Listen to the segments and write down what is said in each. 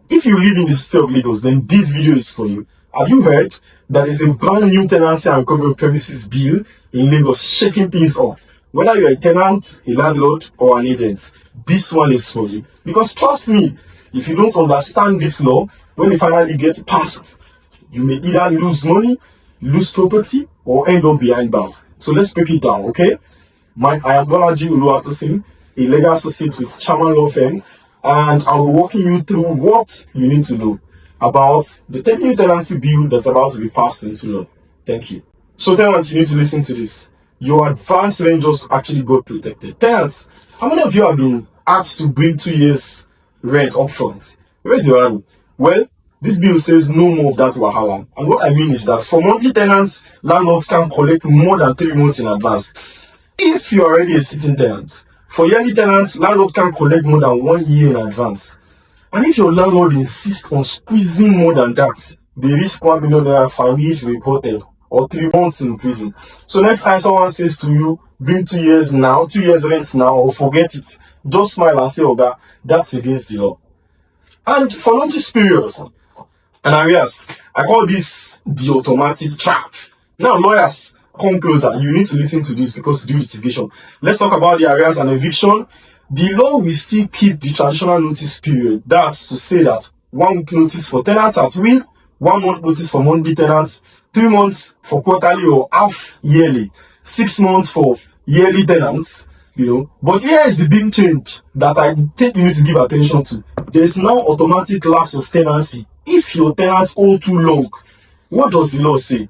If you live in the city of Lagos, then this video is for you. Have you heard that there's a brand new tenancy and recovery of premises bill in Lagos shaking things up? Whether you're a tenant, a landlord, or an agent, this one is for you. Because trust me, if you don't understand this law, when it finally gets passed, you may either lose money, lose property, or end up behind bars. So let's break it down, okay? I am Bolaji Uluwatosin, a legal associate with Chaman Law Firm, and I'll be walking you through what you need to know about the new tenancy bill that's about to be passed into law. Thank you. So tenants, you need to listen to this. Your advance rent just actually got protected. Tenants, how many of you have been asked to bring 2 years rent up front? Where's your hand? Well, this bill says no more of that wahala. And what I mean is that for monthly tenants, landlords can collect more than 3 months in advance. If you're already a sitting tenant, for yearly tenants, landlord can collect more than 1 year in advance. And if your landlord insists on squeezing more than that, they risk 1 million naira fine if reported or 3 months in prison. So next time someone says to you, bring 2 years now, 2 years rent now, or forget it, just smile and say, "Oga, that's against the law." And for notice periods and arrears, I call this the automatic trap. Now lawyers, come closer. You need to listen to this because due to eviction. Let's talk about the arrears and eviction. The law will still keep the traditional notice period. That's to say that 1 week notice for tenants at will, 1 month notice for monthly tenants, 3 months for quarterly or half yearly, 6 months for yearly tenants, But here is the big change that I think you need to give attention to. There is now automatic lapse of tenancy. If your tenants hold too long, what does the law say?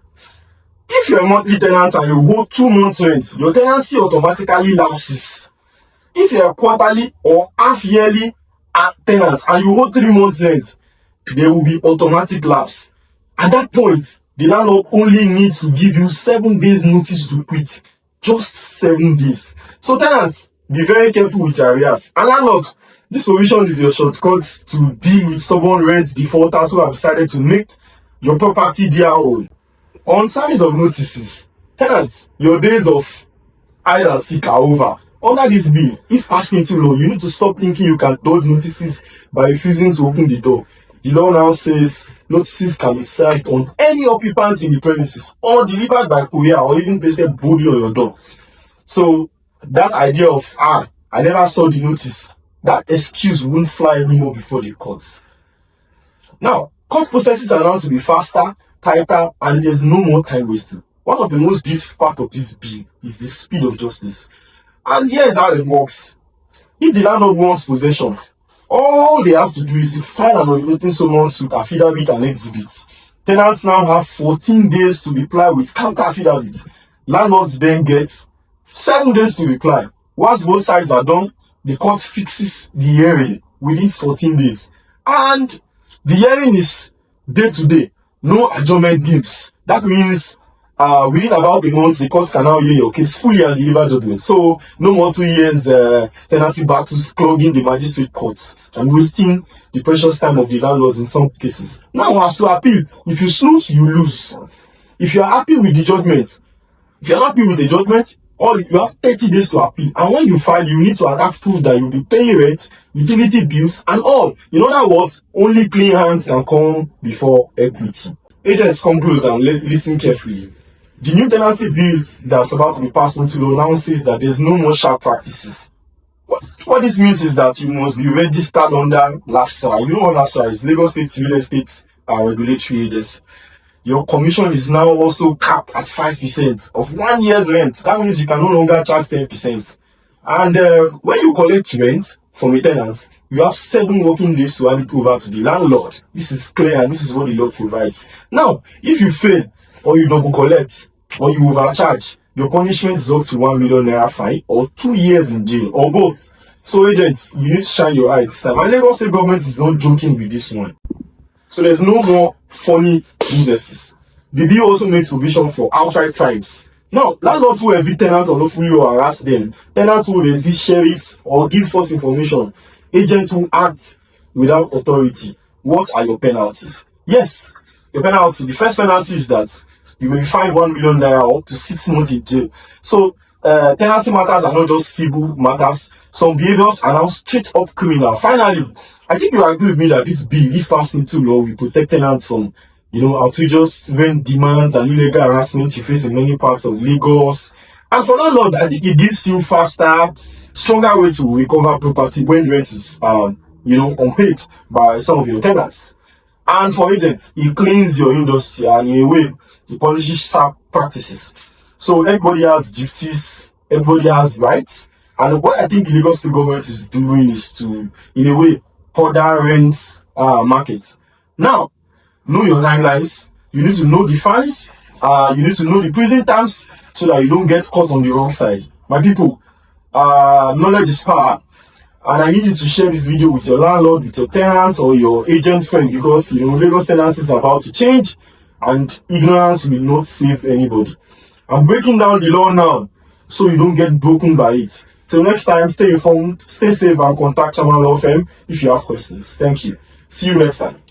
If you're a monthly tenant and you hold 2 months rent, your tenancy automatically lapses. If you're a quarterly or half yearly tenant and you hold 3 months rent, there will be automatic lapse. At that point, the landlord only needs to give you 7 days notice to quit. Just 7 days. So tenants, be very careful with your arrears. And landlord, this provision is your shortcut to deal with stubborn rent defaulters who have decided to make your property their own. On service of notices, tenants, your days of hide and seek are over. Under this bill, if passed into law, you need to stop thinking you can dodge notices by refusing to open the door. The law now says notices can be served on any occupant in the premises or delivered by courier or even pasted boldly on your door. So that idea of, I never saw the notice, that excuse won't fly anymore before the courts. Now, court processes are now to be faster, tighter, and there's no more time wasting. One of the most beautiful parts of this bill is the speed of justice. And here's how it works. If the landlord wants possession, all they have to do is to file an originating summons with affidavit and exhibits. Tenants now have 14 days to reply with counter affidavit. Landlords then get 7 days to reply. Once both sides are done, the court fixes the hearing within 14 days. And the hearing is day to day. No adjournment gives. That means within about a month, the court can now hear your case fully and deliver judgment. So no more 2 years tenancy battles clogging the magistrate courts and wasting the precious time of the landlords in some cases. Now, as to appeal, if you snooze, you lose. If you are happy with the judgment, if you are happy with the judgment, you have 30 days to appeal. And when you file, you need to attach proof that you'll be paying rent, utility bills, and all. In other words, only clean hands can come before equity. Agents, come close and listen carefully. The new tenancy bills that's about to be passed into law now says that there's no more sharp practices. What this means is that you must be registered under LASRA. You know what LASRA is? Lagos State Real Estate Regulatory Agency. Your commission is now also capped at 5% of 1 year's rent. That means you can no longer charge 10%. And when you collect rent from a tenant, you have 7 working days to hand it over to the landlord. This is clear and this is what the law provides. Now, if you fail, or you double collect, or you overcharge, your punishment is up to 1 million naira fine or 2 years in jail, or both. So agents, you need to shine your eye this time. And Lagos State government is not joking with this one. So there's no more funny businesses. The bill also makes provision for outright crimes. Now, landlords who evict tenants unlawfully or harass them, tenants who resist sheriff or give false information, agents who act without authority, what are your penalties? Yes, your penalty. The first penalty is that you may be fined 1 million naira up to 6 months in jail. So tenancy matters are not just civil matters. Some behaviors are now straight up criminal. Finally, I think you agree with me that this bill, if passed into law, will protect tenants from, outrageous rent demands and illegal harassment you face in many parts of Lagos. And for landlord, I think it gives you faster, stronger way to recover property when rent is, unpaid by some of your tenants. And for agents, it cleans your industry and in a way, it punishes sharp practices. So everybody has duties, everybody has rights. And what I think the Lagos State government is doing is to, in a way, order rent market. Now, know your timelines. You need to know the fines. You need to know the prison terms so that you don't get caught on the wrong side. My people, knowledge is power. And I need you to share this video with your landlord, with your tenants, or your agent friend, because Lagos tenancy is about to change, and ignorance will not save anybody. I'm breaking down the law now, so you don't get broken by it. Till next time, stay informed, stay safe, and contact Chaman Law Firm if you have questions. Thank you. See you next time.